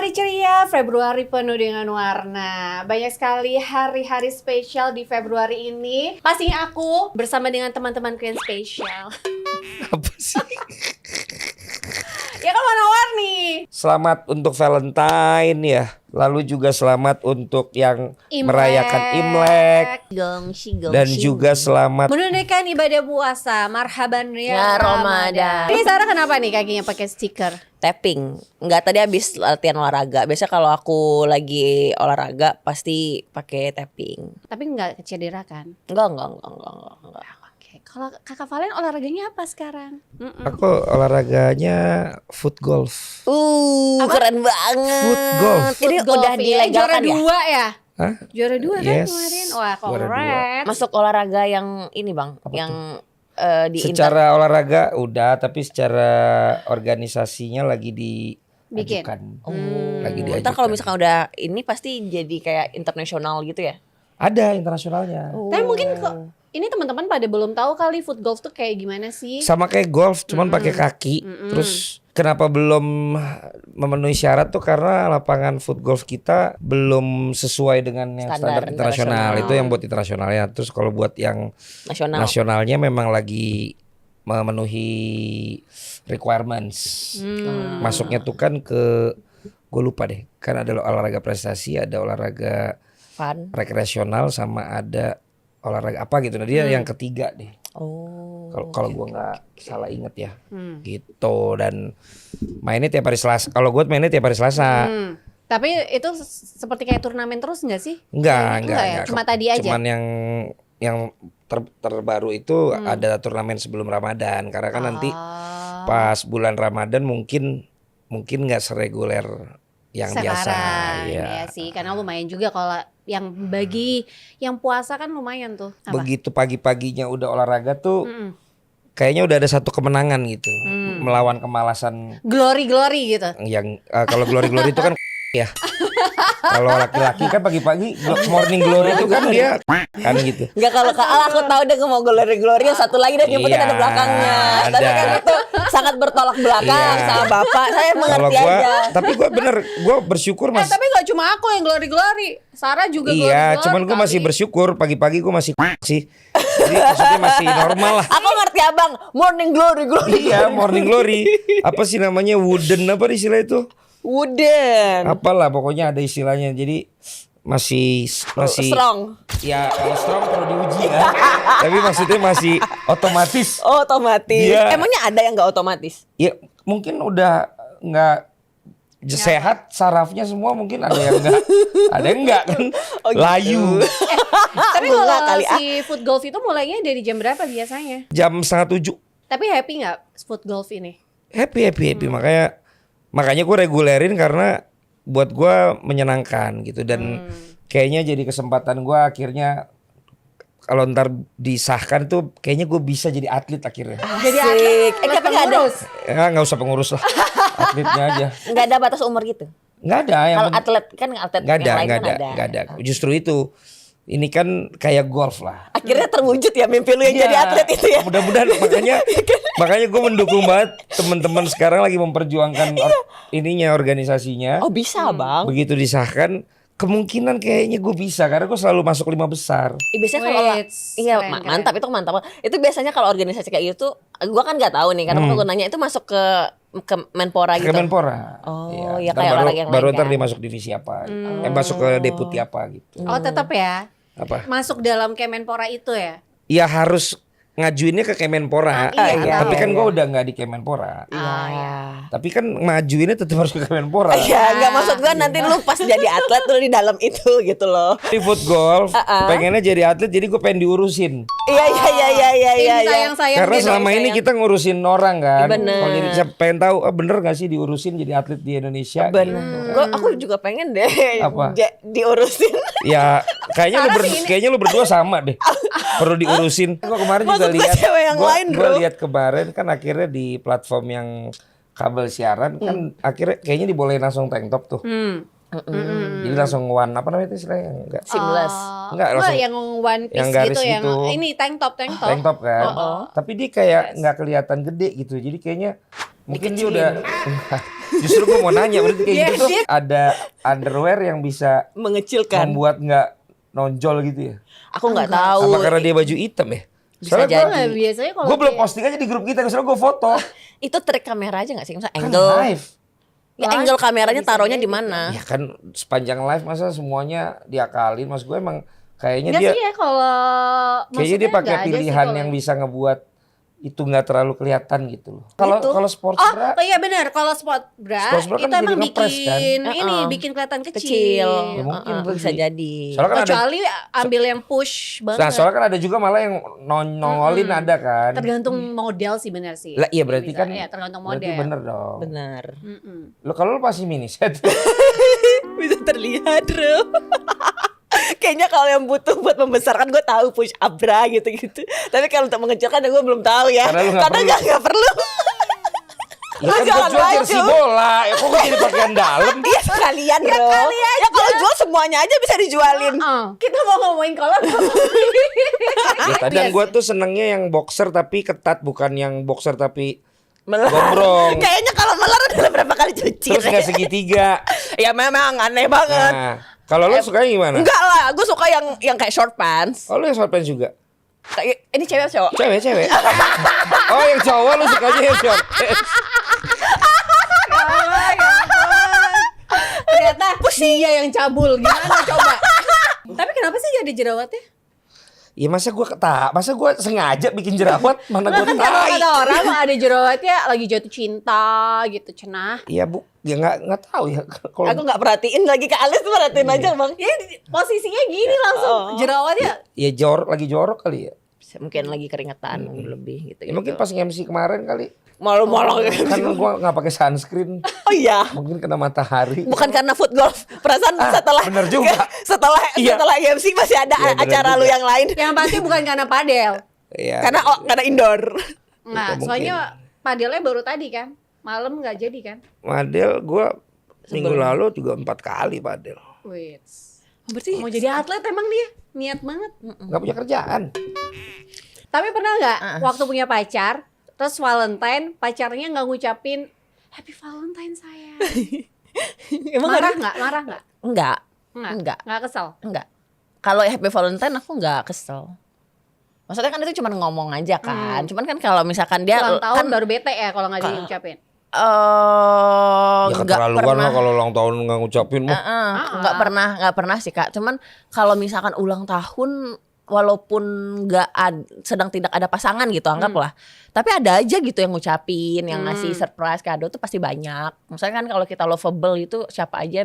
Februari ceria, Februari penuh dengan warna. Banyak sekali hari-hari spesial di Februari ini. Pastinya aku bersama dengan teman-teman yang spesial. Apa sih? Ya kan warna-warni. Selamat untuk Valentine ya. Lalu juga selamat untuk yang Imlek. merayakan Imlek. Dan juga selamat menunaikan ibadah puasa. Marhaban ya, Ya, Ramadan. Ini Sarah kenapa nih kakinya pakai stiker? Tapping. Enggak, tadi habis latihan olahraga. Biasanya kalau aku lagi olahraga pasti pakai tapping. Tapi nggak cedera kan? Enggak. Oke, kalau Kakak Valen olahraganya apa sekarang? aku olahraganya foot golf. Keren banget. Foot golf. Ini Foot golf, udah ya. dilegalkan juara ya? 2 ya? Hah? Juara 2 kan Yes, kemarin? Wah, juara dua. congrats. Masuk olahraga yang ini, Bang, Apa yang di Secara olahraga udah, tapi secara organisasinya lagi Bikin. diajukan. Lagi diajukan. Ntar kalau misalkan udah ini pasti jadi kayak internasional gitu ya? Ada internasionalnya. Tapi mungkin kok ini teman-teman pada belum tahu kali foot golf tuh kayak gimana sih? Sama kayak golf, cuman pakai kaki. Terus kenapa belum memenuhi syarat tuh karena lapangan foot golf kita belum sesuai dengan yang standar Standar internasional. internasional. Itu yang buat internasionalnya. Terus kalau buat yang Nasional. nasionalnya memang lagi memenuhi requirements. Masuknya tuh kan ke, gue lupa deh. Kan ada olahraga prestasi, ada olahraga Fun. rekreasional, sama ada olahraga apa gitu. Nah dia yang ketiga deh. Kalau gue nggak salah inget ya, gitu. Dan mainnya tiap hari Selasa. Kalau gue mainnya tiap hari Selasa. Tapi itu seperti kayak turnamen terus nggak sih? Enggak ya? Cuma tadi aja. Cuman yang terbaru itu ada turnamen sebelum Ramadan. Karena kan nanti pas bulan Ramadan mungkin nggak sereguler yang biasa. Sekarang, Ya. ya sih, karena lumayan juga kalau yang bagi yang puasa kan lumayan tuh. Apa? Begitu pagi-paginya udah olahraga tuh, kayaknya udah ada satu kemenangan gitu, melawan kemalasan. Glory gitu. Yang kalau glory itu kan ya. Kalau laki-laki kan pagi-pagi morning glory itu kan dia kan gitu. Enggak, kalau aku tahu dia mau glory yang satu lagi dan yang penting Iya, ada belakangnya. Tapi ada. kan itu sangat bertolak belakang Iya. sama Bapak. Saya Kalau mengerti gua, aja. tapi gua bener, gua bersyukur mas. Tapi nggak cuma aku yang glory. Sarah juga glory. Iya, cuman gua masih bersyukur pagi-pagi gua masih sih. Jadi maksudnya masih normal lah. Aku ngerti Abang, morning glory. Iya, morning glory. Apa sih namanya, wooden apa istilah itu? Wooden. Apalah pokoknya ada istilahnya. Jadi masih Strong. Ya kalau strong perlu diuji kan. Tapi maksudnya masih otomatis. Otomatis. Iya. Emangnya ada yang nggak otomatis? Ya mungkin udah nggak sehat sarafnya semua, mungkin ada yang enggak. Ada yang enggak kan. Oh, gitu. Layu. Tapi Enggak kalau kali, si foot golf itu mulainya dari jam berapa biasanya? Jam 6:30. Tapi happy nggak foot golf ini? Happy. Makanya gue regulerin karena buat gue menyenangkan gitu. Dan kayaknya jadi kesempatan gue akhirnya, kalau ntar disahkan tuh kayaknya gue bisa jadi atlet akhirnya. Jadi Asik. Tapi nggak ada, Ya nggak usah pengurus lah, atletnya aja. nggak ada batas umur gitu. Nggak ada yang Kalau atlet kan atlet nggak yang lain ada, kan ada. nggak ada. Justru itu, ini kan kayak golf lah. Akhirnya terwujud ya mimpi lu yang Iya, jadi atlet itu ya. Mudah-mudahan makanya gue mendukung banget teman-teman sekarang lagi memperjuangkan ininya, organisasinya. Oh bisa Bang. Begitu disahkan, kemungkinan kayaknya gue bisa karena gue selalu masuk 5 besar. Biasanya kalau Wait, iya keren. mantap, itu mantap. Itu biasanya kalau organisasi kayak gitu, gua kan nggak tahu nih karena waktu gua nanya itu masuk ke Menpora gitu. Kemenpora. Oh, ya Ntar kayak olahraga yang baru lain ntar kan. dia masuk divisi apa, masuk ke deputi apa gitu. Oh tetap ya? Apa? Masuk dalam Kemenpora itu ya? Ya harus ngajuinnya ke Kemenpora. Iya, Tapi kan iya. gue udah nggak di Kemenpora. Iya. Tapi kan majuinnya tetap harus ke Kemenpora. Ya nggak, maksud gua nanti lu pas jadi atlet lu di dalam itu gitu loh. Di foot golf, pengennya jadi atlet, jadi gue pengen diurusin. Iya. Tim sayang-sayang Karena gitu. selama ini kita ngurusin orang kan. Bener. Kalau jadi saya pengen tahu, bener gak sih diurusin jadi atlet di Indonesia? Bener. Aku juga pengen deh Apa? diurusin. Ya kayaknya lu berdua sama deh. Perlu diurusin. Gue kemarin juga Maksud gue lihat. cewek yang lain, Gue bro. lihat kemarin kan akhirnya di platform yang kabel siaran kan akhirnya kayaknya dibolehin langsung tank top tuh. Jadi langsung one apa namanya itu istilahnya, enggak Seamless. Enggak, langsung yang one piece yang garis gitu, yang itu. ini tank top. tank top kan. Tapi dia kayak nggak kelihatan gede gitu. Jadi kayaknya mungkin dia udah Justru gue mau nanya, berarti kayak gitu tuh Yes. ada underwear yang bisa Mengecilkan. membuat nggak nonjol gitu ya? Aku nggak tahu. Apa karena dia baju hitam ya? Bisa Gue jadi. nggak biasanya kalau Gue belum kayak- posting aja di grup kita, soalnya gue foto. Itu trik kamera aja nggak sih? Misalnya Kan angle. live. Ya, Live angle kameranya bisa taruhnya jadi. di mana? Ya kan sepanjang live masa semuanya diakalin. Mas gue emang kayaknya Enggak dia sih ya kalau kayaknya dia maksudnya pakai nggak aja sih pilihan kalau- yang bisa ngebuat itu nggak terlalu kelihatan gitu loh. Kalau Gitu. kalau sports Oh, bra iya benar. Kalau sport bra Sports bra itu kan emang jadi ngepres kan? bikin ini, Heeh. bikin kelihatan kecil. Kecil. Ya, mungkin tuh Bisa sih. jadi. Soalnya kan ada, Kecuali ambil yang push nah banget. soalnya kan ada juga malah yang nongolin ada kan. Tergantung model sih benar sih. Lah iya berarti Bisa. kan Iya, tergantung berarti model. bener dong. Benar. Mm-mm. Lo kalau lo pasti mini set. Bisa terlihat, bro. Kayaknya kalau yang butuh buat membesarkan gue tahu push up bra gitu-gitu. Tapi kalau untuk mengecilkan gue belum tahu ya. Karena lu nggak perlu. nggak perlu. Ya kan gue Jangan jual jersey maju. bola. Ya kok gue jadi pakaian dalam? Iya sekalian bro. Ya kalau jual semuanya aja bisa dijualin. Kita mau ngomongin kolor. Ya kadang gue tuh senengnya yang boxer tapi ketat, bukan yang boxer tapi Melar. gombrong. Kayaknya kalau melar udah berapa kali cuci. Terus nggak segitiga. Ya memang aneh banget. Nah, kalau lo sukanya gimana? Enggak lah, gue suka yang kayak short pants. Oh lo yang short pants juga? Kayak ini cewek atau cowok? Cewek. Oh yang cowok lo sukanya yang short pants. Ternyata dia yang cabul. Gimana coba? Tapi kenapa sih jadi jerawatnya? Ya masa gue sengaja bikin jerawat, mana gue Kan kalau tahu. kata orang mah ada jerawatnya lagi jatuh cinta gitu, cenah. Iya bu, ya nggak tahu ya kalau Aku nggak perhatiin lagi ke Alis, perhatiin aja bang. Ya posisinya gini langsung jerawatnya. ya lagi jorok kali ya. Mungkin lagi keringetan lebih gitu. Ya mungkin pas MC kemarin kali. malu-malu. Kan gue nggak pakai sunscreen. Oh iya. Mungkin kena matahari. Bukan karena foot golf. Perasaan setelah bener juga. setelah Iya. MC masih ada Iya, bener acara juga. lu yang lain. Yang pasti bukan karena padel. Iya. Karena indoor. Nah, mungkin. soalnya padelnya baru tadi kan. Malam nggak jadi kan? Padel gue minggu lalu juga 4 kali padel. Wait. Berarti Mau jadi atlet emang dia? Niat banget. Nggak punya kerjaan. Tapi pernah nggak waktu punya pacar, terus Valentine pacarnya nggak ngucapin Happy Valentine sayang. Marah nggak? Marah nggak? Enggak. Nggak kesel. Enggak. Kalau Happy Valentine aku enggak kesel. Maksudnya kan itu cuma ngomong aja kan. Cuman kan kalau misalkan dia Ulang tahun kan baru bete ya kalau nggak diucapin. Ya enggak keterlaluan pernah. lah kalau ulang tahun nggak ngucapin mah. Nggak pernah sih Kak. Cuman kalau misalkan ulang tahun walaupun sedang tidak ada pasangan gitu anggaplah. Tapi ada aja gitu yang ngucapin, yang ngasih surprise kado tuh pasti banyak. Misalnya kan kalau kita lovable itu siapa aja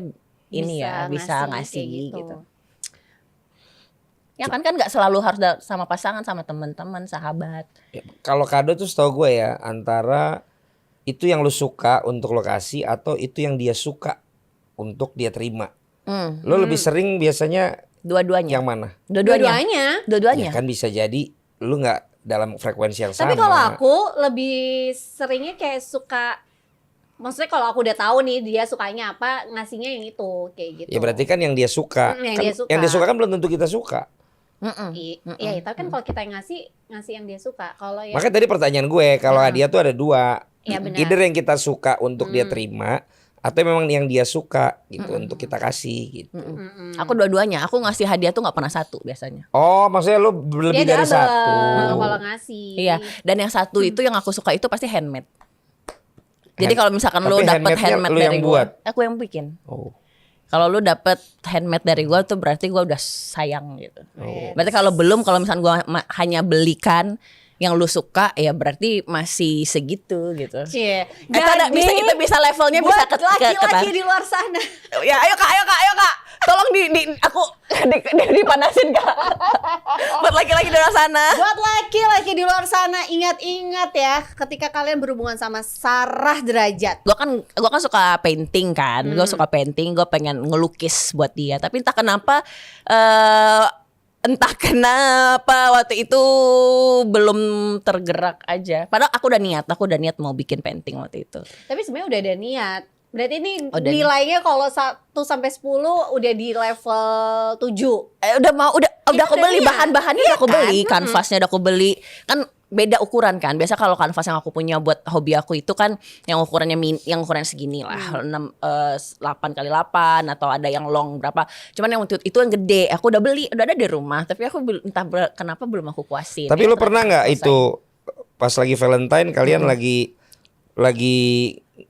ini bisa ngasih kayak gitu. Ya kan nggak selalu harus sama pasangan, sama teman-teman, sahabat. Ya, kalau kado tuh setahu gue ya antara itu yang lu suka untuk lokasi atau itu yang dia suka untuk dia terima. Lo lebih sering biasanya Dua-duanya. yang mana? Dua-duanya. Dua-duanya. Ya kan bisa jadi lu nggak dalam frekuensi yang sama. Tapi kalau aku lebih seringnya kayak suka, maksudnya kalau aku udah tahu nih dia sukanya apa, ngasihnya yang itu kayak gitu. Ya berarti kan yang dia suka. Yang Kan dia suka. Yang dia suka kan belum tentu kita suka. Iya, tapi kan kalau kita yang ngasih yang dia suka. Kalau yang Makanya tadi pertanyaan gue, kalau hadiah tuh ada dua. Iya, benar. Either yang kita suka untuk dia terima atau memang yang dia suka gitu untuk kita kasih gitu. Aku dua-duanya. Aku ngasih hadiah tuh nggak pernah satu biasanya. Oh, maksudnya lu dia lebih dari double satu. kalau ngasih. Iya. Dan yang satu itu yang aku suka itu pasti handmade. Jadi kalau misalkan Tapi lu dapet handmade-nya handmade lu dari yang gua, buat? aku yang bikin. Oh. Kalau lu dapet handmade dari gua tuh berarti gua udah sayang gitu. Oh. Berarti kalau belum, kalau misalkan gua hanya belikan yang lu suka, ya berarti masih segitu gitu. Cie. Kita bisa levelnya bisa buat laki-laki di luar sana. Ya ayo kak. Tolong aku dipanasin kak. Buat laki-laki di luar sana. Buat laki-laki di luar sana, ingat-ingat ya, ketika kalian berhubungan sama Sarah Derajat. Gua kan suka painting kan. Gua suka painting, gua pengen ngelukis buat dia. Tapi entah kenapa waktu itu belum tergerak aja. Padahal aku udah niat mau bikin painting waktu itu. Tapi sebenarnya udah ada niat. Berarti ini Udah nilainya kalau 1 sampai 10 udah di level 7. Udah aku beli niat. bahan-bahannya, udah aku beli, kanvasnya udah aku beli. Kan beda ukuran kan. Biasa kalau kanvas yang aku punya buat hobi aku itu kan yang ukurannya yang ukuran segini lah, 8 kali 8 atau ada yang long berapa. Cuman yang itu yang gede. Aku udah beli, udah ada di rumah, tapi aku entah kenapa belum aku puasin. Tapi lu pernah nggak itu pas lagi Valentine kalian lagi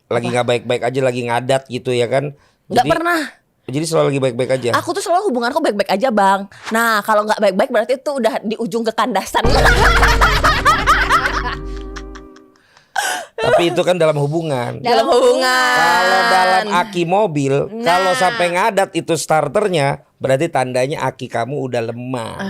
nggak baik-baik aja, lagi ngadat gitu ya kan? Nggak pernah. Jadi selalu lagi baik-baik aja. Aku tuh selalu hubunganku baik-baik aja, Bang. Nah, kalau nggak baik-baik berarti itu udah di ujung kekandasan. Tapi itu kan dalam hubungan. Dalam hubungan. Kalau dalam aki mobil, kalau sampai ngadat itu starternya, berarti tandanya aki kamu udah lemah.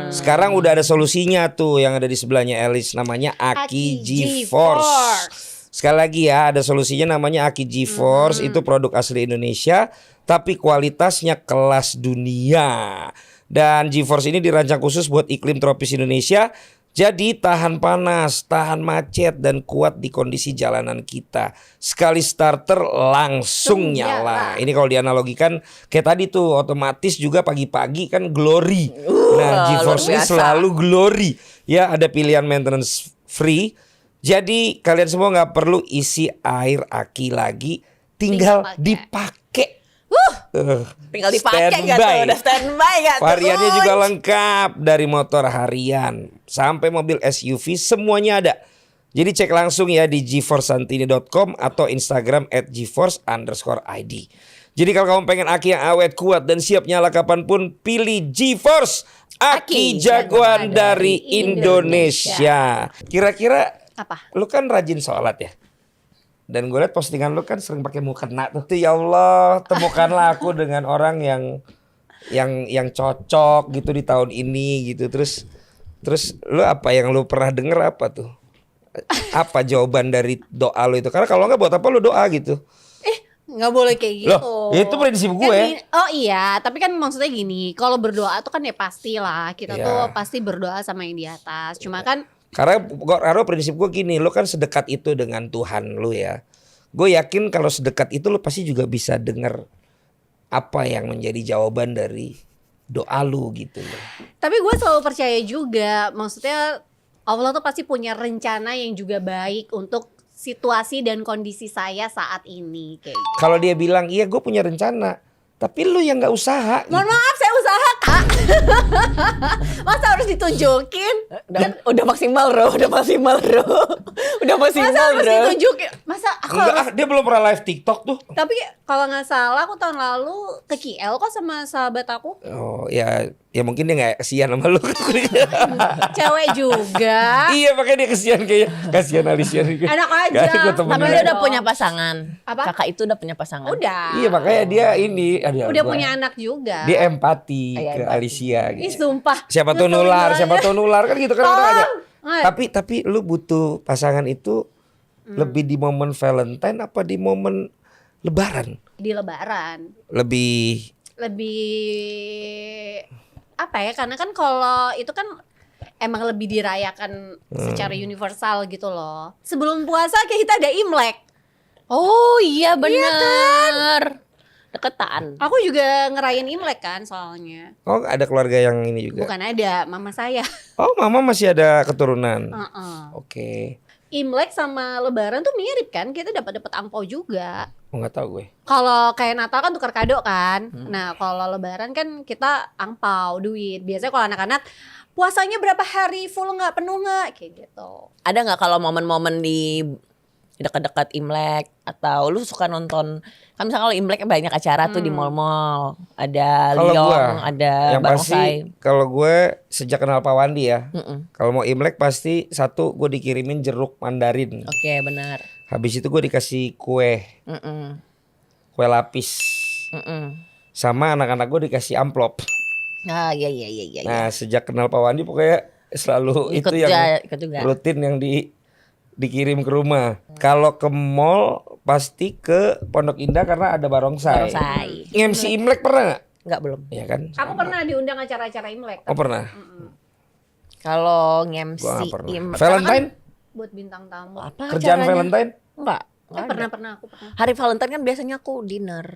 Sekarang udah ada solusinya tuh yang ada di sebelahnya Elis, namanya Aki G-Force. Sekali lagi ya, ada solusinya namanya Aki G-Force. Itu produk asli Indonesia tapi kualitasnya kelas dunia. Dan G-Force ini dirancang khusus buat iklim tropis Indonesia. Jadi tahan panas, tahan macet, dan kuat di kondisi jalanan kita. Sekali starter langsung nyala. Ini kalau dianalogikan kayak tadi tuh, otomatis juga pagi-pagi kan glory. Nah, G-Force ini selalu glory. Ya, ada pilihan maintenance free. Jadi kalian semua nggak perlu isi air aki lagi, tinggal dipakai. Tinggal dipakai gak tuh, udah standby gak tuh. Variannya juga lengkap, dari motor harian sampai mobil SUV semuanya ada. Jadi cek langsung ya di geforcesantini.com atau Instagram @geforce_id. Jadi kalau kamu pengen aki yang awet, kuat, dan siap nyala kapanpun, pilih G-Force, aki jagoan dari Indonesia. Kira-kira apa? Lu kan rajin sholat ya? Dan gue liat postingan lu kan sering pakai mukena tuh. Ya Allah, temukanlah aku dengan orang yang cocok gitu di tahun ini gitu. Terus lu apa yang lu pernah denger apa tuh? Apa jawaban dari doa lu itu? Karena kalau enggak buat apa lu doa gitu? Nggak boleh kayak gitu. Loh, itu prinsip gue. Oh iya, tapi kan maksudnya gini, kalau berdoa tuh kan ya pastilah kita tuh pasti berdoa sama yang di atas. Cuma kan karena prinsip gue gini, lu kan sedekat itu dengan Tuhan lu ya. Gue yakin kalau sedekat itu lu pasti juga bisa denger apa yang menjadi jawaban dari doa lu gitu loh. Tapi gue selalu percaya juga, maksudnya Allah tuh pasti punya rencana yang juga baik untuk situasi dan kondisi saya saat ini kayak gitu. Kalau dia bilang iya gue punya rencana, tapi lu yang nggak usaha. Mohon maaf, saya usaha Kak. Masa harus ditunjukin? Udah maksimal bro. Udah maksimal Masa harus bro. ditunjukin? Masa aku Enggak, harus... dia belum pernah live TikTok tuh. Tapi kalau nggak salah aku tahun lalu ke KL kok sama sahabat aku. Oh ya mungkin dia nggak kesian sama lu. Cewek juga. Iya makanya dia kesian, kayaknya kasihan Alicia. Enak aja. Tapi dia udah punya pasangan. Apa? Kakak itu udah punya pasangan. Udah. Iya makanya dia ini Udah punya anak juga. Dia empati ke Alicia Ih gitu. sumpah. Siapa tuh nular kan gitu kan ada. Tapi lu butuh pasangan itu lebih di momen Valentine apa di momen Lebaran? Di Lebaran. Lebih apa ya? Karena kan kalau itu kan emang lebih dirayakan secara universal gitu loh. Sebelum puasa kita ada Imlek. Oh iya benar. Iya kan? Deketan. Aku juga ngerayain Imlek kan soalnya. Oh ada keluarga yang ini juga? Bukan ada, mama saya. Oh mama masih ada keturunan. Oke. Imlek sama Lebaran tuh mirip kan? Kita dapat angpau juga. Oh nggak tahu gue. Kalau kayak Natal kan tukar kado kan. Nah kalau Lebaran kan kita angpau, duit. Biasanya kalau anak-anak puasanya berapa hari full nggak, penuh nggak, kayak gitu. Ada nggak kalau momen-momen di dekat-dekat Imlek atau lu suka nonton? Kan misalnya kalau Imlek banyak acara tuh di mall-mall. Ada Liong, ada yang Barongsai. pasti kalau gue sejak kenal Pak Wandi ya. Kalau mau Imlek pasti satu gue dikirimin jeruk mandarin. Oke, benar. Habis itu gue dikasih kue lapis. Sama anak-anak gue dikasih amplop. Ah iya. Nah sejak kenal Pak Wandi pokoknya selalu Ikut itu yang juga. rutin yang dikirim ke rumah. Kalau ke mall pasti ke Pondok Indah karena ada Barongsai. MC Imlek pernah nggak? Nggak, belum. Iya kan? Aku pernah diundang acara-acara Imlek. Oh pernah. Kalau nge-MC Gua nggak pernah. Imlek. Valentine? Buat bintang tamu. Apa Kerjaan acaranya? Valentine? Enggak. Pernah aku pernah. Hari Valentine kan biasanya aku dinner.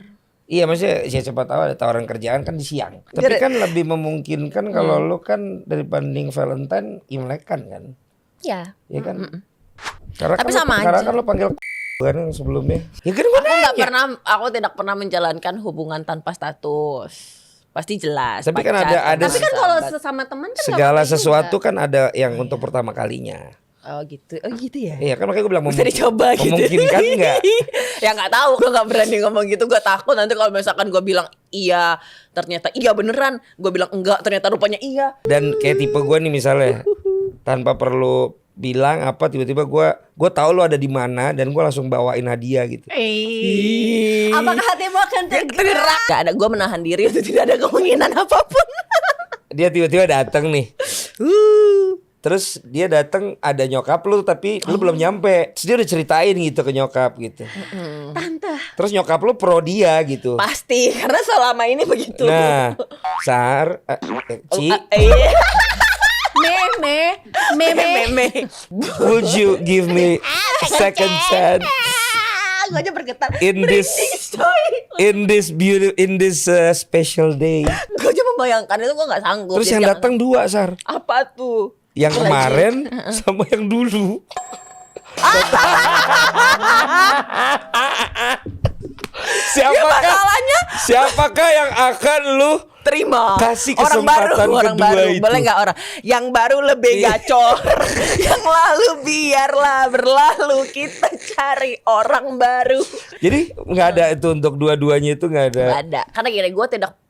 Iya maksudnya ya siapa tahu ada tawaran kerjaan kan di siang. Tapi kan lebih memungkinkan kalau lu kan dibanding Valentine Imlek kan. Ya. Ya kan? Karena Tapi kan sama karena aja. kan lo panggil kan yang sebelumnya. Ya kan gue Aku tidak pernah menjalankan hubungan tanpa status. Pasti jelas. Tapi kan pacar, ada Tapi kan kalau sesama teman kan nggak segala apa-apa sesuatu juga. kan ada yang untuk pertama kalinya. Oh gitu ya. Iya kan makanya gue bilang Bisa dicoba gitu. memungkinkan nggak? Ya nggak tahu, gue nggak berani ngomong gitu. Gue takut nanti kalau misalkan gue bilang iya, ternyata iya beneran. Gue bilang enggak, ternyata rupanya iya. Dan kayak tipe gue nih misalnya tanpa perlu bilang apa tiba-tiba gue tahu lo ada di mana dan gue langsung bawain hadiah gitu. Apakah hatimu akan tergerak? Gak ada, gue menahan diri itu tidak ada kemungkinan apapun. Dia tiba-tiba datang nih. Terus dia datang ada nyokap lu tapi lu belum nyampe. Terus dia udah ceritain gitu ke nyokap gitu. Tante. Terus nyokap lu pro dia gitu. Pasti, karena selama ini begitu. Nah, Sar, Ci, Meme. would you give me second chance Gue aja bergetar. in this special day? Gue aja membayangkan itu gue nggak sanggup. Terus Jadi yang jangan- datang 2 Sar, apa tuh? yang kemarin sama yang dulu. Siapakah yang akan lu Terima. kasih orang kesempatan orang kedua baru. itu? Boleh nggak orang yang baru lebih Iya. gacor. Yang lalu biarlah berlalu, kita cari orang baru. Jadi nggak ada itu untuk dua-duanya itu nggak ada. Gak ada. Karena gini,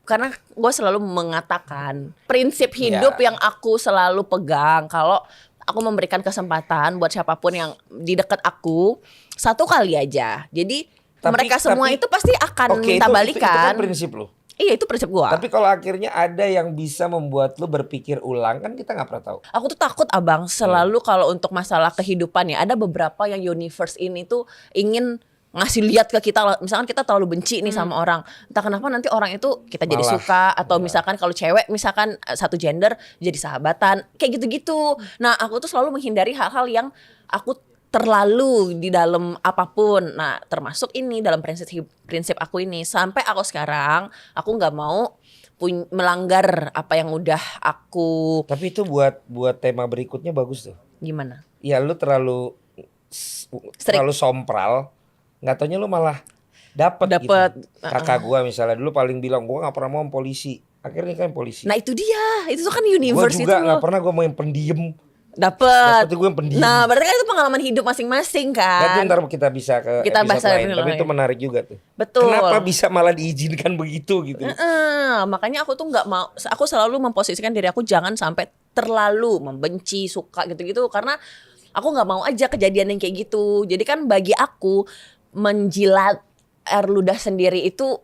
karena gue selalu mengatakan prinsip hidup Ya. yang aku selalu pegang. Kalau aku memberikan kesempatan buat siapapun yang di dekat aku, satu kali aja. Jadi mereka semua itu pasti akan Oke, minta itu balikan. kan prinsip lu. Iya, itu prinsip gue. Tapi kalau akhirnya ada yang bisa membuat lu berpikir ulang kan kita nggak pernah tahu. Aku tuh takut abang selalu kalau untuk masalah kehidupan ya, ada beberapa yang universe ini tuh ingin ngasih lihat ke kita, misalkan kita terlalu benci nih sama orang, entah kenapa nanti orang itu kita jadi Malah. suka, atau misalkan kalau cewek misalkan satu gender jadi sahabatan kayak gitu-gitu. Nah aku tuh selalu menghindari hal-hal yang aku terlalu di dalam apapun. Nah termasuk ini dalam prinsip aku ini, sampai aku sekarang aku nggak mau melanggar apa yang udah aku. Tapi itu buat tema berikutnya bagus tuh. Gimana? Ya lu terlalu sompral, nggak taunya lu malah dapet. Dapet, Gitu. Kakak gua misalnya dulu paling bilang gua nggak pernah mau polisi, akhirnya kan polisi. Nah itu dia, itu tuh kan Gua universe juga itu. nggak pernah gua mau yang pendiam. Dapet. Dapetnya gue yang pendiam. Nah berarti kan itu pengalaman hidup masing-masing Nanti kan. ntar kita bisa ke Kita bahas episode lain. lebih Tapi lanjut. itu menarik juga tuh. Betul. Kenapa bisa malah diizinkan begitu gitu? Makanya aku tuh nggak mau. Aku selalu memposisikan diri aku jangan sampai terlalu membenci, suka gitu-gitu, karena aku nggak mau aja kejadian yang kayak gitu. Jadi kan bagi aku menjilat air ludah sendiri itu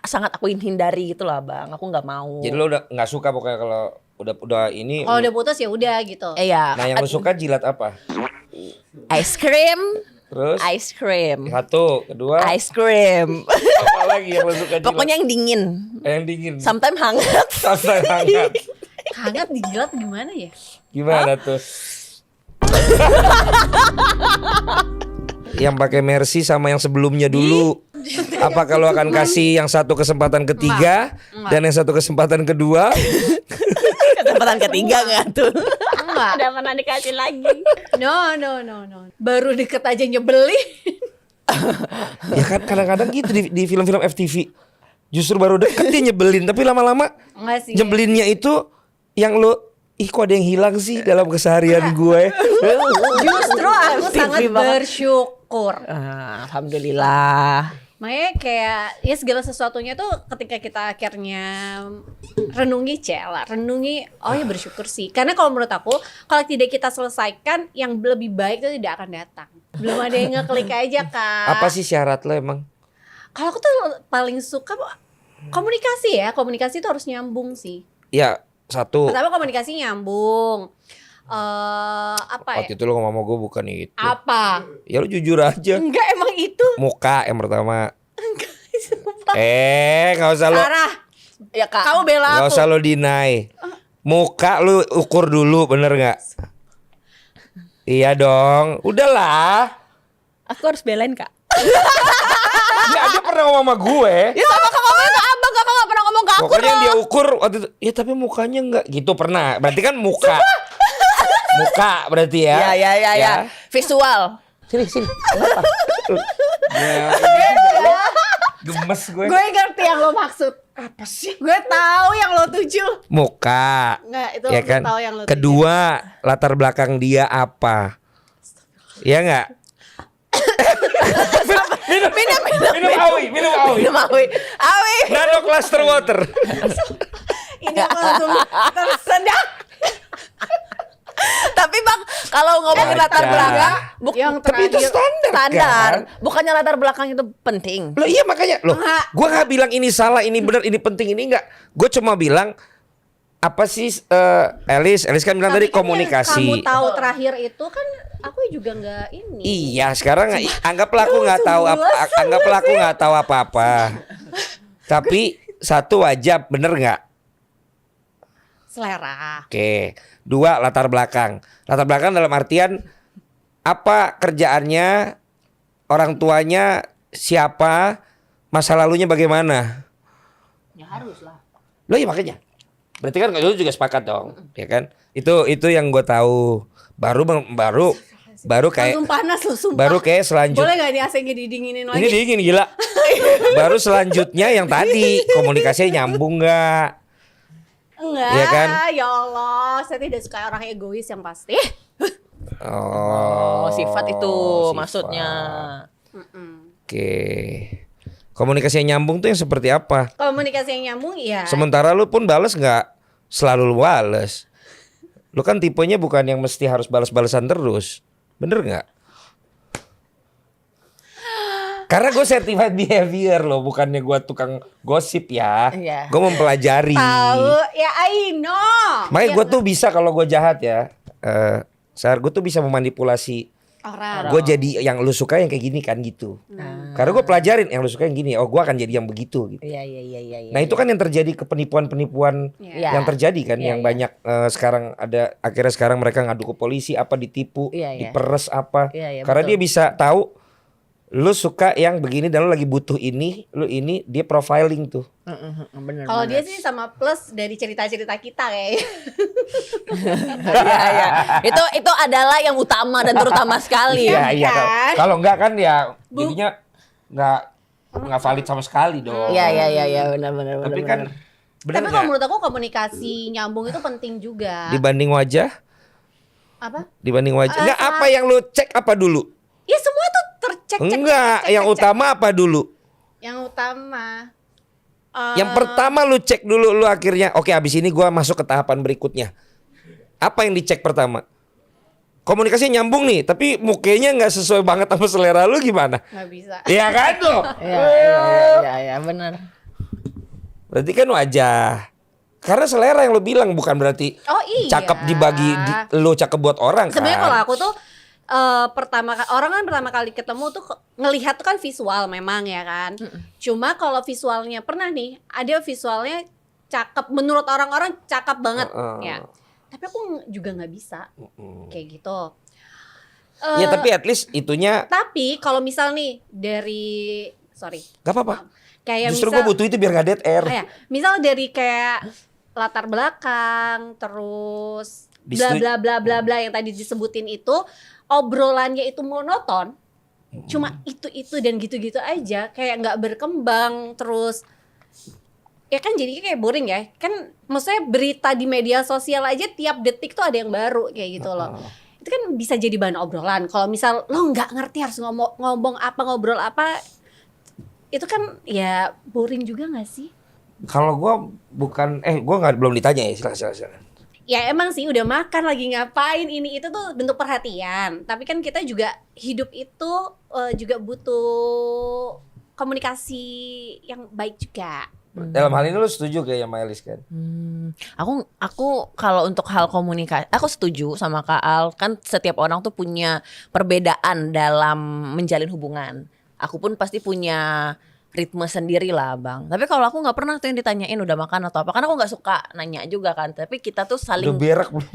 sangat aku hindari gitu lah bang. Aku nggak mau. Jadi lo udah nggak suka pokoknya kalau udah ini. Kalau udah putus ya udah gitu. Iya. Nah yang lo suka jilat apa? Ice cream. Terus Ice cream. satu, kedua, Ice cream. apa lagi yang lo suka jilat? Pokoknya yang dingin. Yang dingin. Sometimes hangat. Sampai hangat. Hangat dijilat gimana ya? Gimana tuh? Yang pakai Mercy sama yang sebelumnya dulu. Apa kalau akan kasih yang satu kesempatan ketiga dan yang satu kesempatan kedua? Kesempatan ketiga nggak tuh? Enggak. Udah pernah dikasih lagi. No. Baru deket aja nyebelin. Ya kan kadang-kadang gitu di film-film FTV. Justru baru deket dia nyebelin, tapi lama-lama Enggak sih. nyebelinnya itu yang lo kok ada yang hilang sih dalam keseharian gue. Justru aku TV sangat banget. bersyukur. Alhamdulillah. Makanya kayak ya segala sesuatunya tuh ketika kita akhirnya renungi oh ya bersyukur sih. Karena kalau menurut aku kalau tidak kita selesaikan yang lebih baik itu tidak akan datang. Belum ada yang ngeklik aja Kak. Apa sih syarat lo emang? Kalau aku tuh paling suka komunikasi ya. Komunikasi itu harus nyambung sih. Ya satu. Pertama komunikasi nyambung. Apa ya? Waktu itu lo ngomong sama gue bukan itu. Apa? Ya lo jujur aja. Enggak emang itu. Muka yang pertama. Sumpah. Nggak usah lo. Sarah, Ya kak. kamu bela Nggak aku. usah lo deny. Muka lu ukur dulu, bener nggak? Iya dong. Udahlah. Aku harus belain kak. Nggak, dia pernah ngomong sama gue. Ya sama kakak ngomong ke abang, kakak gak pernah ngomong ke aku. Pokoknya yang dia ukur waktu itu, ya tapi mukanya nggak gitu pernah. Berarti kan muka. Muka berarti ya. Ya. Visual. Sini. Kenapa? Ya, gemes gue. Gue ngerti yang lo maksud. Apa sih? Gue tahu yang lo tuju. Muka. Nggak, itu Ya gue kan. tahu yang lo tuju. Kedua, latar belakang dia apa? Ya nggak? Minum awi. Minum awi. Nano cluster water. Ini aku langsung tersedak. Tapi Bang, kalau ngomongin latar Baca. belakang, Yang Tapi itu terakhir standar. Bukannya latar belakang itu penting? Loh iya makanya loh. Enggak. Gue nggak bilang ini salah, ini benar, ini penting, ini enggak. Gue cuma bilang apa sih Elis kan bilang tadi Tapi kan komunikasi. yang kamu tahu terakhir itu kan aku juga nggak ini. Iya sekarang anggaplah aku nggak tahu anggaplah aku nggak tahu apa-apa. Tapi satu wajib bener nggak? Selera. Oke. Dua latar belakang. Latar belakang dalam artian apa kerjaannya, orang tuanya siapa, masa lalunya bagaimana. Ya harus lah. Loh iya makanya. Berarti kan lu juga sepakat dong, ya kan? Itu yang gue tahu. Baru kayak Langsung panas lo sumpah. baru kayak selanjutnya. Boleh gak nih AC-nya didinginin Ini lagi? dingin gila. Baru selanjutnya yang tadi komunikasinya nyambung nggak? Enggak, Iya kan? ya Allah, saya tidak suka orang egois yang pasti. Oh, sifat itu sifat. maksudnya. Oke. Komunikasi yang nyambung tuh yang seperti apa? Komunikasi yang nyambung ya. Sementara lu pun bales nggak selalu lu bales. Lu kan tipenya bukan yang mesti harus balas-balasan terus. Bener nggak? Karena gue certified behavior loh, bukannya gue tukang gosip ya. Iya. Gue mempelajari. Tahu, ya I know. Makanya Ya, gue tuh bisa kalau gue jahat ya. Gue tuh bisa memanipulasi. orang. Gue jadi yang lu suka yang kayak gini kan gitu. Karena gue pelajarin yang lu suka yang gini. Oh gue akan jadi yang begitu gitu. Iya. Nah itu kan yang terjadi penipuan-penipuan Iya. yang terjadi kan, Iya, yang iya. banyak sekarang ada akhirnya sekarang mereka ngadu ke polisi apa ditipu, Iya, iya. diperes apa, Iya, iya, karena betul. dia bisa tahu lu suka yang begini dan lu lagi butuh ini, lu ini dia profiling tuh. Bener. Kalau dia sih sama plus dari cerita-cerita kita kayaknya. Iya. Itu adalah yang utama dan terutama sekali. Iya iya. kan? Kalau enggak kan ya jadinya nggak valid sama sekali dong. Iya, benar. Tapi kan bener Tapi kalau nggak? menurut aku komunikasi nyambung itu penting juga. Dibanding wajah, Apa? dibanding wajah. Enggak apa yang lu cek apa dulu? Ya semua tuh tercek. Enggak, yang utama apa dulu? Yang utama. Yang pertama lu cek dulu, lu akhirnya oke abis ini gua masuk ke tahapan berikutnya. Apa yang dicek pertama? Komunikasinya nyambung nih, tapi mukanya nggak sesuai banget sama selera lu gimana? Nggak bisa. Iya kan tuh? Iya, benar. Berarti kan wajah. Karena selera yang lu bilang bukan berarti Oh iya. cakep dibagi lu cakep buat orang kan. Sebenarnya kalau aku tuh orang kan pertama kali ketemu tuh ngelihat tuh kan visual memang ya kan. Cuma kalau visualnya pernah nih ada visualnya cakep menurut orang-orang cakep banget ya. Tapi aku juga nggak bisa kayak gitu. Ya tapi at least itunya Tapi kalau misal nih gak apa-apa. kayak Justru misal gue butuh itu biar gak dead air. misal dari kayak latar belakang terus bla Distri- bla bla bla bla yang tadi disebutin itu obrolannya itu monoton. Cuma itu dan gitu-gitu aja kayak nggak berkembang terus ya kan jadinya kayak boring ya. Kan maksudnya berita di media sosial aja tiap detik tuh ada yang baru kayak gitu loh. Itu kan bisa jadi bahan obrolan. Kalau misal lo nggak ngerti harus ngomong apa ngobrol apa itu kan ya boring juga nggak sih? Kalau gue bukan gue nggak belum ditanya ya silakan. Ya emang sih udah makan lagi ngapain ini itu tuh bentuk perhatian. Tapi kan kita juga hidup itu juga butuh komunikasi yang baik juga. Dalam hal ini lu setuju kayak sama Elis kan? Aku kalau untuk hal komunikasi, aku setuju sama Kak Al. Kan setiap orang tuh punya perbedaan dalam menjalin hubungan. Aku pun pasti punya ritme sendiri lah Bang. Tapi kalau aku nggak pernah tuh yang ditanyain udah makan atau apa. Karena aku nggak suka nanya juga kan. Tapi kita tuh saling Udah berak belum?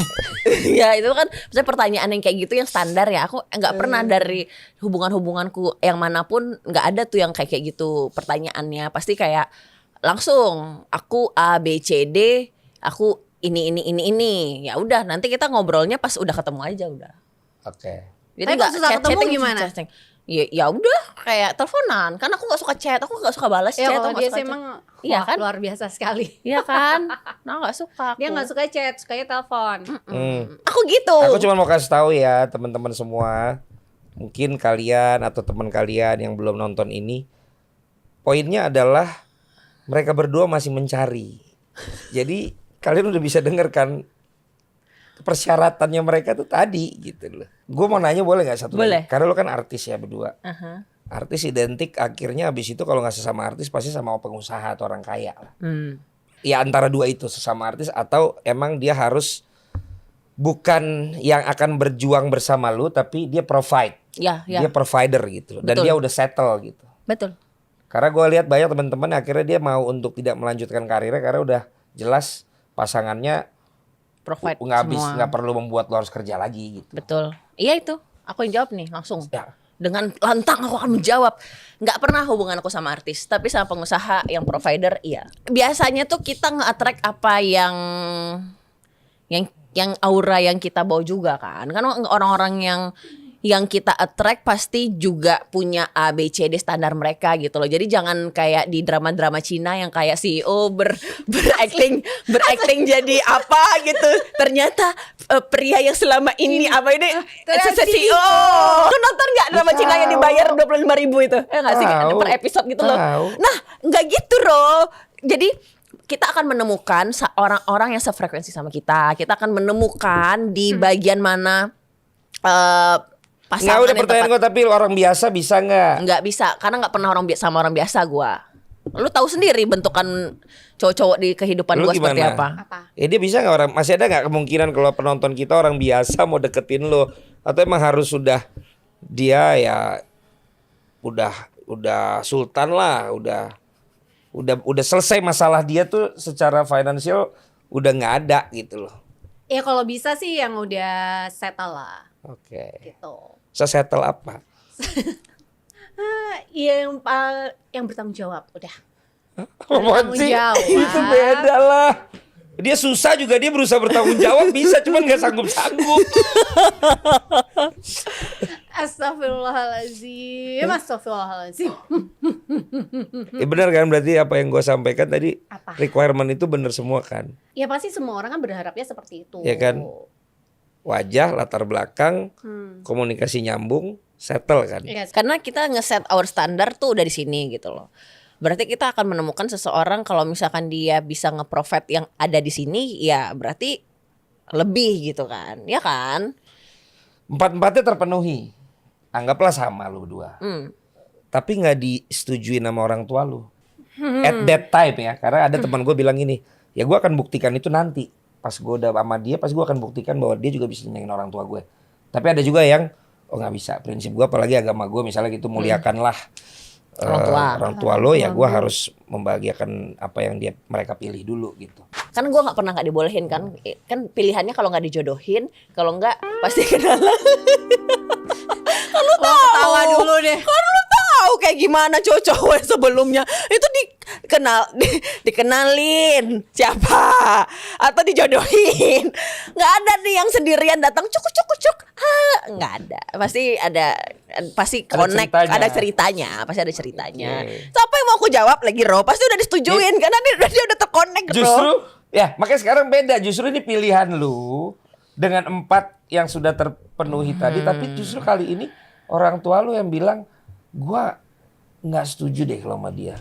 ya itu kan maksudnya pertanyaan yang kayak gitu yang standar ya. Aku nggak pernah dari hubungan-hubunganku yang manapun nggak ada tuh yang kayak gitu pertanyaannya. Pasti kayak langsung aku A B C D, aku ini. Ya udah, nanti kita ngobrolnya pas udah ketemu aja udah. Oke. Jadi Tapi nggak pas susah ketemu chatting, gimana? chatting. Ya udah kayak teleponan. Karena aku nggak suka chat, aku nggak suka balas Ya chat. kalau aku nggak dia suka sih chat. emang Iya wah, kan? luar biasa sekali. Iya kan? Nah nggak suka. Dia nggak suka chat, sukanya telepon. Aku gitu. Aku cuma mau kasih tahu ya teman-teman semua, mungkin kalian atau teman kalian yang belum nonton ini, poinnya adalah mereka berdua masih mencari. Jadi kalian udah bisa denger kan persyaratannya mereka tuh tadi gitu loh. Gue mau nanya boleh nggak satu Boleh. lagi? Karena lo kan artis ya berdua. Aha. Artis identik akhirnya habis itu kalau nggak sesama artis pasti sama pengusaha atau orang kaya lah. Ya antara dua itu, sesama artis atau emang dia harus bukan yang akan berjuang bersama lu tapi dia provide. Ya. Dia provider gitu dan Betul. dia udah settle gitu. Betul. Karena gue lihat banyak teman-teman akhirnya dia mau untuk tidak melanjutkan karirnya karena udah jelas pasangannya Provide nggak semua. perlu membuat lo harus kerja lagi gitu. Betul. Iya itu. Aku yang jawab nih langsung. Ya. Dengan lantang aku akan menjawab. Nggak pernah hubungan aku sama artis, tapi sama pengusaha yang provider iya. Biasanya tuh kita nge-attract apa yang aura yang kita bawa juga kan. Kan orang-orang yang kita attract pasti juga punya A, B, C, D standar mereka gitu loh. Jadi jangan kayak di drama-drama Cina yang kayak CEO berakting jadi apa gitu. Ternyata pria yang selama ini apa ini CEO. Lu nonton nggak drama Cina yang dibayar 25.000 itu? Nggak sih Tahu. per episode gitu loh. Tahu. Nah nggak gitu loh. Jadi kita akan menemukan orang-orang yang sefrekuensi sama kita. Kita akan menemukan di bagian mana Nggak pasangan udah yang pertanyaan tepat. gue tapi orang biasa bisa nggak? Nggak bisa karena nggak pernah sama orang biasa gua. Lu tahu sendiri bentukan cowok-cowok di kehidupan Lu gua seperti gimana? apa. Apa? Ya dia bisa nggak orang? Masih ada nggak kemungkinan kalau penonton kita orang biasa mau deketin lo? Atau emang harus sudah dia ya udah sultan lah, udah selesai masalah dia tuh secara finansial udah nggak ada gitu loh. Ya kalau bisa sih yang udah settle lah Oke. gitu. Settle apa? Iya yang bertanggung jawab udah. Apaan Bertanggung sih? jawab. Itu beda lah. Dia susah juga dia berusaha bertanggung jawab bisa cuman nggak sanggup-sanggup. Astagfirullahaladzim. Ya benar kan berarti apa yang gue sampaikan tadi Apa? requirement itu benar semua kan? Ya pasti semua orang kan berharapnya seperti itu. Ya kan? Wajah, latar belakang, komunikasi nyambung, settle kan? Iya, Karena kita nge-set our standar tuh udah di sini gitu loh. Berarti kita akan menemukan seseorang kalau misalkan dia bisa nge-provide yang ada di sini, ya berarti lebih gitu kan. Ya kan? Empat-empatnya terpenuhi. Anggaplah sama lu berdua. Tapi nggak disetujui sama orang tua lu. At that time ya. Karena ada teman gue bilang gini, ya gue akan buktikan itu nanti. Pas gue udah sama dia, pas gue akan buktikan bahwa dia juga bisa nyenengin orang tua gue. Tapi ada juga yang, oh nggak bisa. Prinsip gue apalagi agama gue misalnya gitu, muliakanlah orang tua lo, ya gue harus membahagiakan apa yang mereka pilih dulu gitu. Kan gue nggak pernah nggak dibolehin kan. Kan pilihannya kalau nggak dijodohin, kalau nggak pasti kenalan. Tawa dulu deh. Kan lu tahu kayak gimana cowok-cowok yang sebelumnya itu dikenalin siapa atau dijodohin. Nggak ada nih yang sendirian datang cuk nggak ada. Pasti connect, ceritanya. ada ceritanya, pasti ada ceritanya. Oke. So, apa yang mau aku jawab lagi Ro? Pasti udah disetujuin karena dia udah terconnect Ro. Justru ya makanya sekarang beda. Justru ini pilihan lu dengan 4 yang sudah terpenuhi tadi. Tapi justru kali ini orang tua lu yang bilang gua nggak setuju deh kalau sama dia.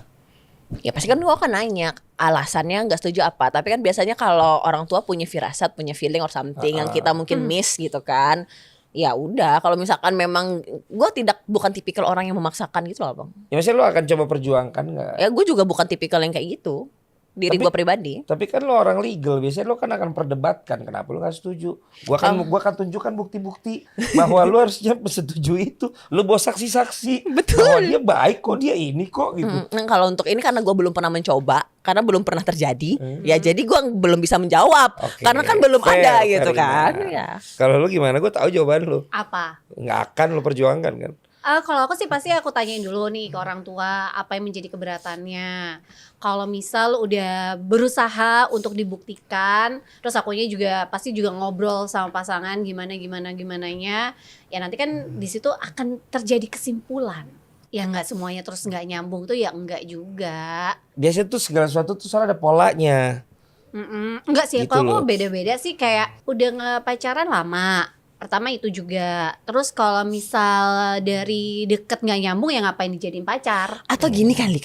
Ya pasti kan gua akan nanya alasannya nggak setuju apa. Tapi kan biasanya kalau orang tua punya firasat, punya feeling or something yang kita mungkin miss gitu kan. Ya udah, kalau misalkan memang gua bukan tipikal orang yang memaksakan gitu loh Bang. Ya maksudnya lu akan coba perjuangkan nggak? Ya gue juga bukan tipikal yang kayak gitu. Diri Tapi- gua pribadi. Tapi kan lo orang legal, biasanya lo kan akan perdebatkan kenapa lo nggak setuju. Gua akan tunjukkan bukti-bukti bahwa lo harusnya setuju itu. Lo bawa saksi-saksi bahwa dia baik kok, dia ini kok gitu. Nah, kalau untuk ini karena gue belum pernah mencoba, karena belum pernah terjadi, ya jadi gue belum bisa menjawab, Oke, karena kan belum fair, ada gitu fair kan. enough. Ya. Kalau lo gimana? Gue tahu jawaban lo. Apa? Nggak akan lo perjuangkan kan? Kalau aku sih pasti aku tanyain dulu nih ke orang tua apa yang menjadi keberatannya. Kalau misal udah berusaha untuk dibuktikan, terus akunya juga pasti juga ngobrol sama pasangan gimananya, ya nanti kan di situ akan terjadi kesimpulan. Ya nggak semuanya terus nggak nyambung tuh ya enggak juga. Biasanya tuh segala sesuatu tuh selalu ada polanya. Enggak sih, Gitu kalau loh. aku beda-beda sih kayak udah ngepacaran lama. Pertama itu juga. Terus kalau misal dari deket nggak nyambung ya ngapain dijadiin pacar? Atau gini kali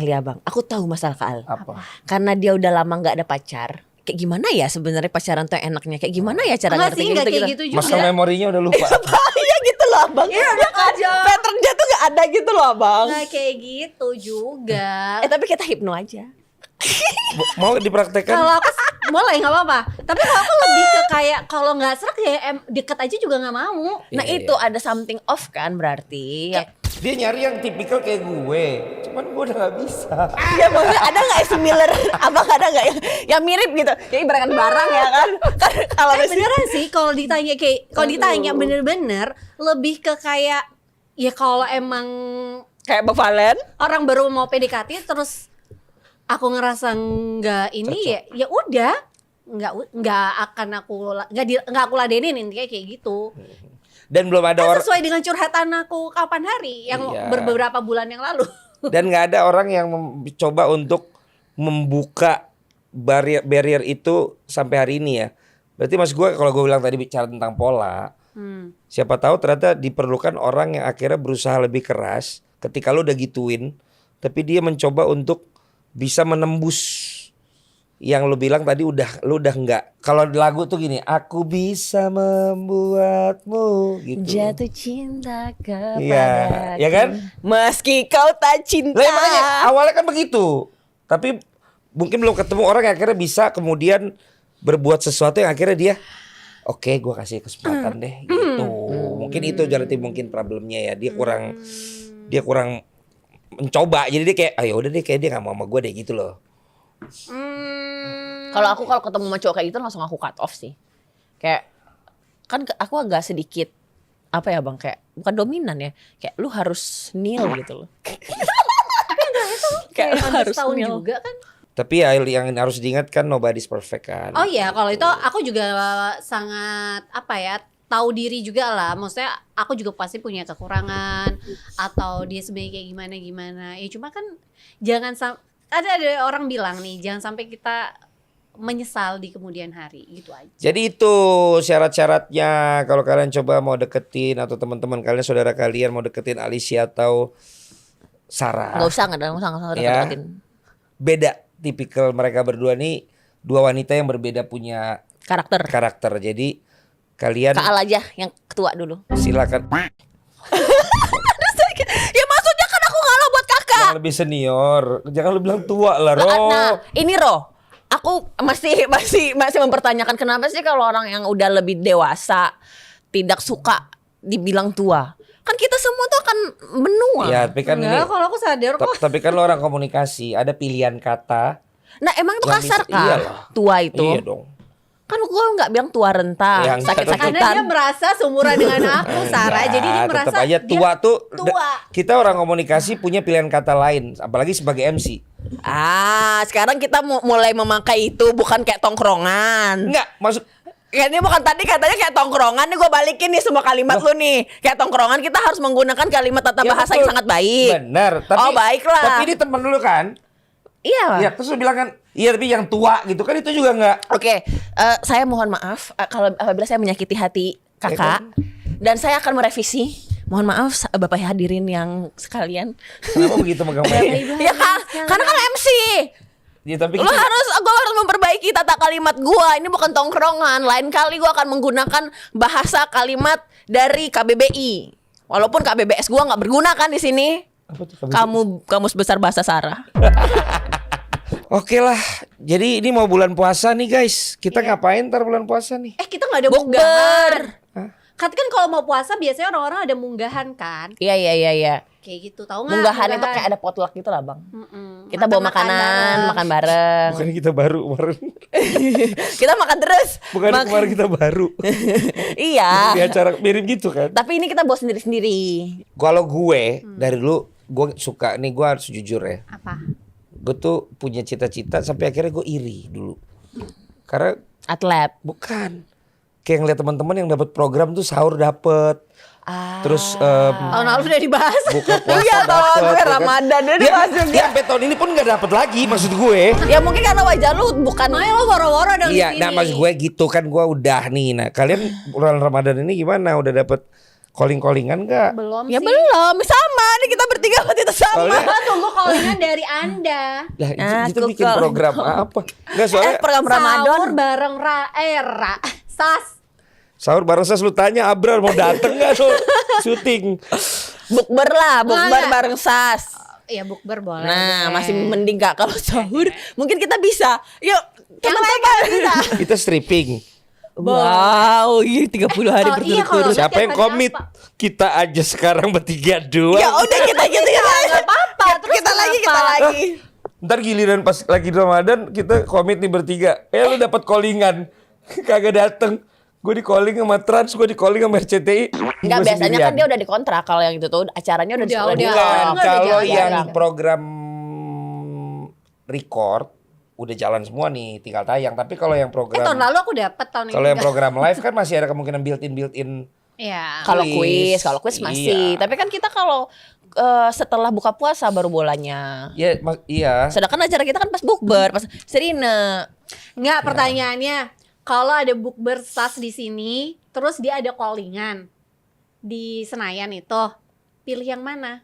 abang, aku tahu masalah Kak Al. Apa? Karena dia udah lama nggak ada pacar. Kayak gimana ya sebenarnya pacaran tuh enaknya? Kayak gimana ya cara Enggak ngerti sih, enggak kayak gitu? gitu juga. Masa memorinya udah lupa. Iya gitu loh abang. Iya, enak aja. Patternnya tuh nggak ada gitu loh abang. Nggak kayak gitu juga. Tapi kita hipno aja. Mau dipraktekkan? Kalau aku boleh nggak apa-apa. Tapi kalau aku lebih ke kayak kalau nggak serak ya deket aja juga nggak mau. Nah Iya, itu ada something off kan berarti. Dia nyari yang tipikal kayak gue. Cuman gue udah gak bisa. Ya maksudnya ada nggak yang similar? Abang ada nggak yang mirip gitu? Ya ibaratkan barang ya kan? Kan kalau di sini Beneran sih kalau ditanya ditanya bener-bener lebih ke kayak ya kalau emang kayak Bang Valen. orang baru mau PDKT terus aku ngerasa nggak ini ya udah nggak akan nggak aku ladenin intinya kayak gitu. Dan belum ada Kan orang, sesuai dengan curhatan aku kapan hari yang Iya. beberapa bulan yang lalu. dan nggak ada orang yang mencoba untuk membuka barrier itu sampai hari ini ya. Berarti mas gue kalau gue bilang tadi bicara tentang pola, siapa tahu ternyata diperlukan orang yang akhirnya berusaha lebih keras ketika lu udah gituin, tapi dia mencoba untuk bisa menembus yang lu bilang tadi lu udah enggak. Kalau lagu tuh gini, aku bisa membuatmu gitu. Jatuh cinta kepada Iya, ya kan? meski kau tak cinta. Lah makanya awalnya kan begitu. Tapi mungkin belum ketemu orang yang akhirnya bisa kemudian berbuat sesuatu yang akhirnya dia oke, gue kasih kesempatan deh gitu. Mungkin itu jadi mungkin problemnya ya. Dia kurang mencoba. Jadi dia kayak ayo udah deh kayak dia gak mau sama gue deh gitu loh. Kalau ketemu sama cowok kayak gitu langsung aku cut off sih. Kayak kan aku agak sedikit apa ya bang, kayak bukan dominan ya, kayak lu harus kneel gitu loh. Kayak lu harus tahun kneel. juga kan. Tapi ya yang harus diingat kan nobody's perfect kan. Oh iya, kalau itu aku juga sangat apa ya, tahu diri juga lah. Maksudnya aku juga pasti punya kekurangan atau dia sebenarnya kayak gimana. Ya cuma kan jangan ada orang bilang nih, jangan sampai kita menyesal di kemudian hari gitu aja. Jadi itu syarat-syaratnya kalau kalian coba mau deketin atau teman-teman kalian, saudara kalian mau deketin Alicia atau Sarah. Nggak usah Ya. deketin. Beda tipikal mereka berdua nih, dua wanita yang berbeda punya Karakter. Jadi kalian Kak Al aja yang ketua dulu. silakan Ya maksudnya kan aku ngalah buat kakak. yang lebih senior, jangan lu bilang tua lah, Ro. Nah, ini Ro. Aku masih mempertanyakan kenapa sih kalau orang yang udah lebih dewasa tidak suka dibilang tua. Kan kita semua tuh akan menua. Ya, tapi kan Enggak, ini kalau aku sadar kok. tapi kan lo orang komunikasi, ada pilihan kata. Nah, emang itu Yang kasar bisa- kah? iyalah. Tua itu. Iya dong. Kan gue nggak bilang tua renta, Ya, enggak, Karena sakit-sakitan. dia merasa seumuran dengan aku, Sarah. Jadi dia Enggak, merasa tetap aja dia tua tuh. tua. Kita orang komunikasi punya pilihan kata lain, apalagi sebagai MC. Sekarang kita mulai memakai itu bukan kayak tongkrongan. Enggak, maksud Ini bukan tadi katanya kayak tongkrongan nih, gue balikin nih semua kalimat lu nih. Kayak tongkrongan kita harus menggunakan kalimat tata ya bahasa betul. yang sangat baik. Benar, tapi Oh, baiklah. Tapi ini temen lu kan? Iya. Ya, terus lu bilang kan, iya tapi yang tua gitu kan itu juga enggak. Oke, saya mohon maaf kalau apabila saya menyakiti hati Ya kakak, dan saya akan merevisi. Mohon maaf Bapak hadirin yang sekalian. Kenapa begitu megang mic? Ya kan, karena kan MC. Ya, tapi Gue harus memperbaiki tata kalimat gue. Ini bukan tongkrongan. Lain kali gue akan menggunakan bahasa kalimat dari KBBI. Walaupun KBBS gue nggak berguna kan di sini. Apa tuh, Kamus besar bahasa Sarah. Oke lah, jadi ini mau bulan puasa nih guys. Kita ngapain ntar bulan puasa nih? kita nggak ada Bukber. bukber. Kan kalau mau puasa biasanya orang-orang ada munggahan kan. Iya. Kayak gitu, tahu nggak? Munggahan itu kayak ada potluck gitu lah bang. Mm-mm. Kita bawa makanan, makan bareng. Bukan kita baru kemarin. Kita makan terus. Bukan kemarin kita baru. Iya. Di acara mirip gitu kan. Tapi ini kita bawa sendiri-sendiri. Kalau gue dari dulu gue suka nih, gue harus jujur ya. Apa? Gue tuh punya cita-cita sampai akhirnya gue iri dulu. Karena Atlet. bukan kayak ngeliat teman-teman yang dapat program tuh sahur dapet. Terus Tahun lalu udah dibahas. buka puasa Iya tahun dapet, lalu ya kan? Ramadan udah Dia masuk. sampai tahun ini pun nggak dapet lagi maksud gue. Ya mungkin karena wajah lu bukan. Makanya lo woro-woro dong di Iya, sini. nah maksud gue gitu kan, gue udah nih. Nah kalian bulan Ramadan ini gimana? Udah dapet calling-callingan nggak? Belum Ya sih. belum, sama nih kita bertiga waktu itu sama. Soalnya- Gua tunggu callingan dari Anda. Lah itu Aku bikin calling. program apa? Enggak soalnya Program Sahur Ramadan. bareng Sas. sahur bareng saya lu tanya Abrar mau dateng nggak lo syuting? Bukber lah, bukber Nggak. bareng Sas. Ya bukber boleh. Nah, deh. masih mending Kak kalau sahur. Mungkin kita bisa. Yuk, Yang teman-teman. kita. Kita stripping. Wow, iya 30 hari Oh, iya, berturut-turut. kalau- Siapa yang tiap hari komit? apa? Kita aja sekarang bertiga doang. Ya udah kita Nggak apa-apa. Terus Kita lagi, kenapa? kita lagi. Ntar giliran pas lagi Ramadan kita komit nih bertiga. Lu dapat callingan. Kagak dateng. Gue di calling sama Trans, gue di calling sama RCTI. Enggak, Gua biasanya sendirian. kan dia udah dikontrak. Kalau yang itu tuh acaranya udah Udah, udah udah. Bukan, Enggak, udah kalau jalan. yang Jarang. program record udah jalan semua nih, tinggal tayang. Tapi kalau yang Tahun program lalu aku dapat, tahun ini kalau yang enggak. program live kan masih ada kemungkinan built-in. Iya. Kalau Quiz. kalau quiz masih. Iya. Tapi kan kita kalau setelah buka puasa baru bolanya. Ya, iya. Sedangkan acara kita kan pas bukber, pas Serina. Enggak, pertanyaannya, kalau ada bukber Sas di sini, terus dia ada callingan di Senayan itu, pilih yang mana?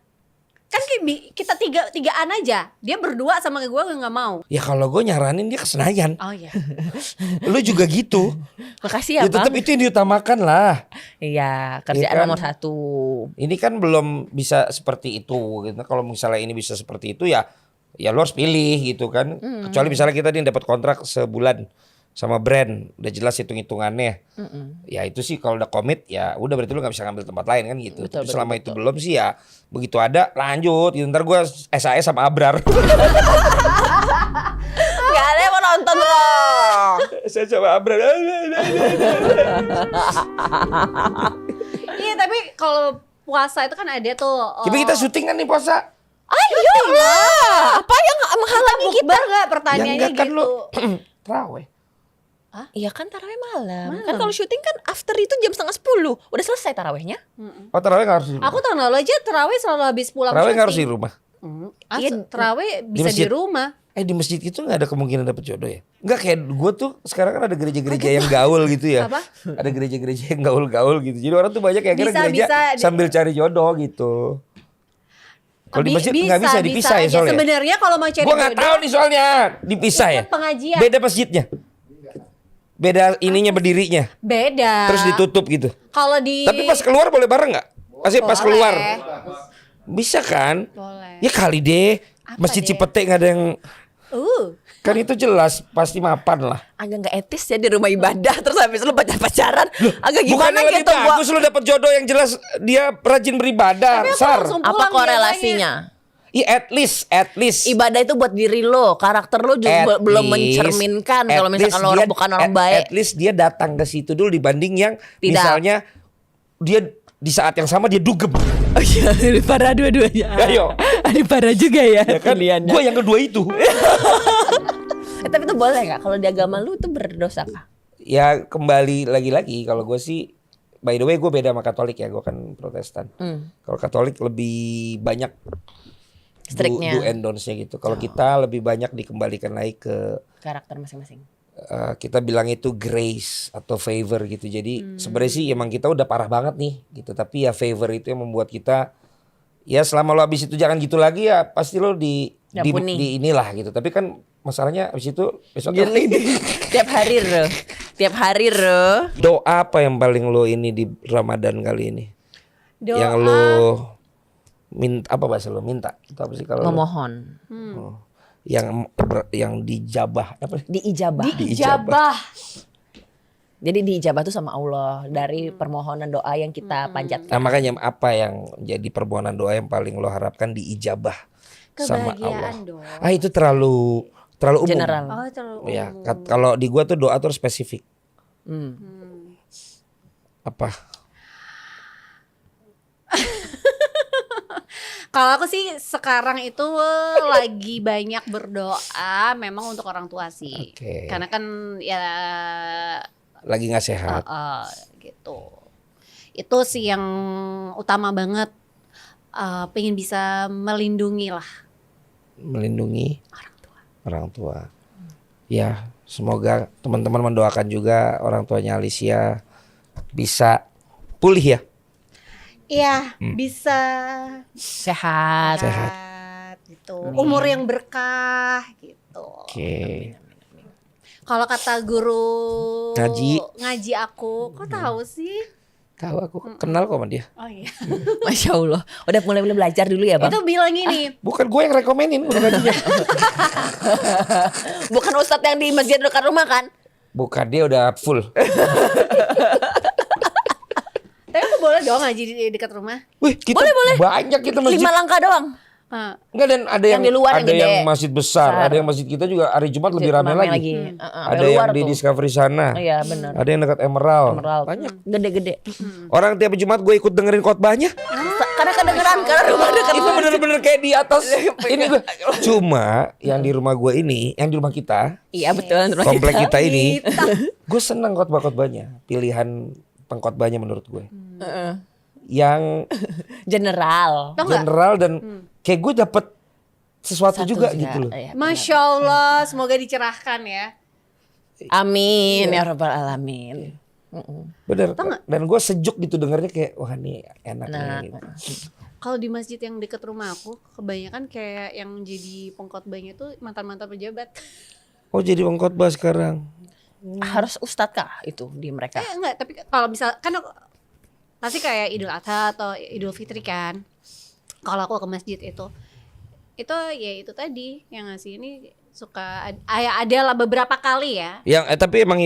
Kan kita tigaan aja. Dia berdua sama gue nggak mau. Ya kalau gue nyaranin dia ke Senayan. Oh iya. Lu juga gitu. Makasih ya, Ya tetap Bang. itu yang diutamakan lah. Iya, kerjaan Iya kan? nomor 1. Ini kan belum bisa seperti itu gitu. Kalau misalnya ini bisa seperti itu ya lu harus pilih gitu kan. Kecuali misalnya kita nih dapat kontrak sebulan sama brand, udah jelas hitung-hitungannya. Ya itu sih kalau udah komit ya udah berarti lu gak bisa ngambil tempat lain kan gitu. Betul, Tapi betul, selama betul. itu belum sih ya begitu ada lanjut gitu. Ntar gue SAS sama Abrar. Enggak ada yang mau nonton loh. Saya sama Abrar. Iya, tapi kalau puasa itu kan ada tuh. Tapi kita syuting kan nih puasa. Ayo lah. Apa yang menghalangi kita? bukber nggak? Ya Pertanyaannya enggak kan gitu. lu terawih. Iya kan tarawih malam. Kan kalau syuting kan after itu jam 9:30. Udah selesai tarawihnya? Oh terawih gak harus di rumah. Aku tahun lalu aja terawih selalu habis pulang Terawih gak harus di syuting. rumah. Iya, terawih bisa di masjid. rumah. Di masjid itu gak ada kemungkinan dapet jodoh ya? Enggak, kayak gue tuh sekarang kan ada gereja-gereja yang gaul gitu ya. Apa? Ada gereja-gereja yang gaul-gaul gitu. Jadi orang tuh banyak yang akhirnya Bisa, gereja bisa. sambil cari jodoh gitu. Kalau di masjid nggak bisa dipisah ya aja. soalnya. Sebenarnya kalau mau cari Gue nggak jodoh, tahu nih soalnya dipisah ya. ikut pengajian. Beda masjidnya. Beda ininya berdirinya. beda. Terus ditutup gitu. Kalau di Tapi pas keluar boleh bareng nggak? Pasti pas Boleh. keluar. Bisa kan? Boleh. Ya kali deh. Apa Masjid deh? Cipete nggak ada yang kan itu jelas pasti mapan lah. Agak nggak etis ya di rumah ibadah terus habis lu pacaran. Agak Bukannya gimana lebih gitu gua. bagus lu dapet jodoh yang jelas dia rajin beribadah, Tapi aku Sar. langsung Apa pulang korelasinya? Ya at least. Ibadah itu buat diri lo, karakter lo juga At belum least- mencerminkan at kalau misalkan least lo orang dia- bukan orang at- baik. At least dia datang ke situ dulu dibanding yang Tidak. misalnya dia di saat yang sama dia dugem. Oh iya, ini parah dua-duanya. Ayo. Ini parah juga ya. Ya kan? Gue yang kedua itu. Tapi itu boleh nggak? Kalau di agama lu itu berdosa kah? Ya kembali lagi-lagi kalau gue sih, by the way gue beda sama Katolik ya, gue kan Protestan. Kalau Katolik lebih banyak Striknya. do and don'ts-nya gitu. Kalau kita lebih banyak dikembalikan lagi ke Karakter masing-masing. kita bilang itu grace atau favor gitu. Jadi sebenarnya sih emang kita udah parah banget nih gitu. Tapi ya favor itu yang membuat kita ya selama lo habis itu jangan gitu lagi ya pasti lo di inilah gitu. Tapi kan masalahnya habis itu besok Tiap hari lo. Tiap hari lo. doa apa yang paling lo ini di Ramadan kali ini? Doa. Yang lo minta apa bahasa lo minta? Itu apa sih kalau lo- Memohon. Oh. Yang dijabah apa? Diijabah. Diijabah. Jadi diijabah tuh sama Allah dari permohonan doa yang kita panjatkan. Nah makanya apa yang jadi permohonan doa yang paling lo harapkan diijabah sama Allah? Kebahagiaan dong. Ah itu terlalu umum. General. Oh, terlalu Ya, umum. kalau di gua tuh doa tuh harus spesifik. Apa? Kalau aku sih sekarang itu lagi banyak berdoa memang untuk orang tua sih. Oke. Karena kan ya Lagi nggak sehat. gitu. Itu sih yang utama banget. Pengen bisa melindungi lah Melindungi orang tua. Ya, semoga teman-teman mendoakan juga orang tuanya Alicia bisa pulih ya. Iya, bisa Sehat. gitu. Umur yang berkah gitu. Oke. Kalau kata guru Ngaji. aku, kok tahu sih? Tahu aku kenal kok sama dia. Oh iya. Masya Allah. Udah mulai belajar dulu ya bang. Itu bilang gini, Bukan gue yang rekomenin udah ngajinya. Bukan ustadz yang di masjid dekat rumah kan? Bukan, dia udah full. tapi aku boleh dong ngaji di dekat rumah. Wih, kita banyak kita masjid. 5 langkah doang. Enggak, dan ada yang di luar ada yang yang gede. masjid besar, ada yang masjid kita juga hari Jumat lebih ramai lagi. Ada yang di Discovery sana. Iya benar. Ada yang dekat Emerald. Banyak. Gede-gede. Orang tiap Jumat gue ikut dengerin khotbahnya. Karena kedengeran karena rumah dekat. Itu bener-bener kayak di atas ini gue. Cuma yang di rumah gue ini, yang di rumah kita, Iya betul. rumah komplek kita. kita ini, gue seneng khotbah-khotbahnya. Pilihan pengkhotbahnya menurut gue. Yang General. Tau nggak? general dan kayak gue dapet sesuatu juga gitu loh. Iya. Masya Allah, semoga dicerahkan ya. Amin ya rabbal alamin. Bener. Dan gue sejuk gitu dengernya kayak wah ini enak Nah. nih. Gitu. Kalau di masjid yang deket rumah aku, kebanyakan kayak yang jadi pengkhotbahnya tuh mantan-mantan pejabat. Oh jadi pengkhotbah sekarang. Harus ustadz kah itu di mereka? Enggak, tapi kalau misal kan pasti kayak Idul Adha atau Idul Fitri kan. Kalau aku ke masjid itu ya itu tadi yang ngasih ini suka ada lah beberapa kali ya. Yang tapi emang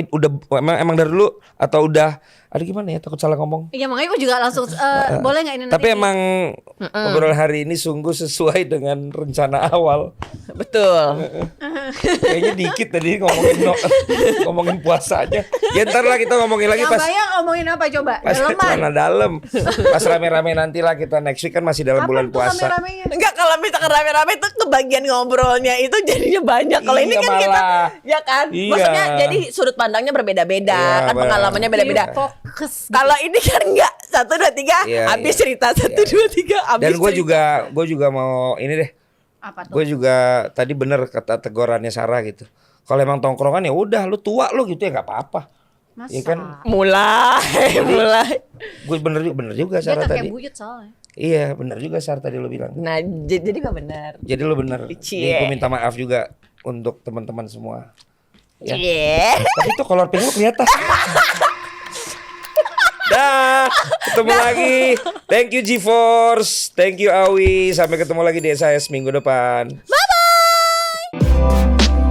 dari dulu atau udah ada gimana ya, takut salah ngomong. Iya makanya aku juga langsung boleh nggak ini nanti? Tapi emang obrolan hari ini sungguh sesuai dengan rencana awal. Betul. Kayaknya dikit tadi ngomongin puasanya. Ya ntar lah kita ngomongin lagi yang pas bayang ngomongin apa coba? pas Daleman. celana dalam. Pas rame-rame nanti lah kita next week kan masih dalam bulan Kapan tuh puasa. rame-ramenya? Enggak, kalau misalkan rame-rame itu kebagian ngobrolnya itu jadinya banyak. Kalau ini Iya, kan kita malah. ya kan. Iya. Maksudnya jadi sudut pandangnya berbeda-beda, Iya, kan benar. pengalamannya beda-beda. Fokus. Kalau ini kan enggak 1 2 3 Iya, habis iya. cerita 1 2 3 habis. Dan gue cerita. juga mau ini deh. Apa tuh? Gue juga tadi bener kata tegurannya Sarah gitu. Kalau emang tongkrongan ya udah lu tua lu gitu ya nggak apa-apa. Masa? Ya kan? mulai. Gue bener juga Dia Sarah kayak tadi. buyut soalnya. Iya bener juga Sarah tadi lu bilang. Nah, jadi enggak benar. Jadi lu bener. Cie. Jadi gue minta maaf juga untuk teman-teman semua. Ya. Iya. Tapi itu kolor pink lu kelihatan. Dah, ketemu lagi. Thank you GeForce, thank you Awi. Sampai ketemu lagi di SAS minggu depan. Bye bye.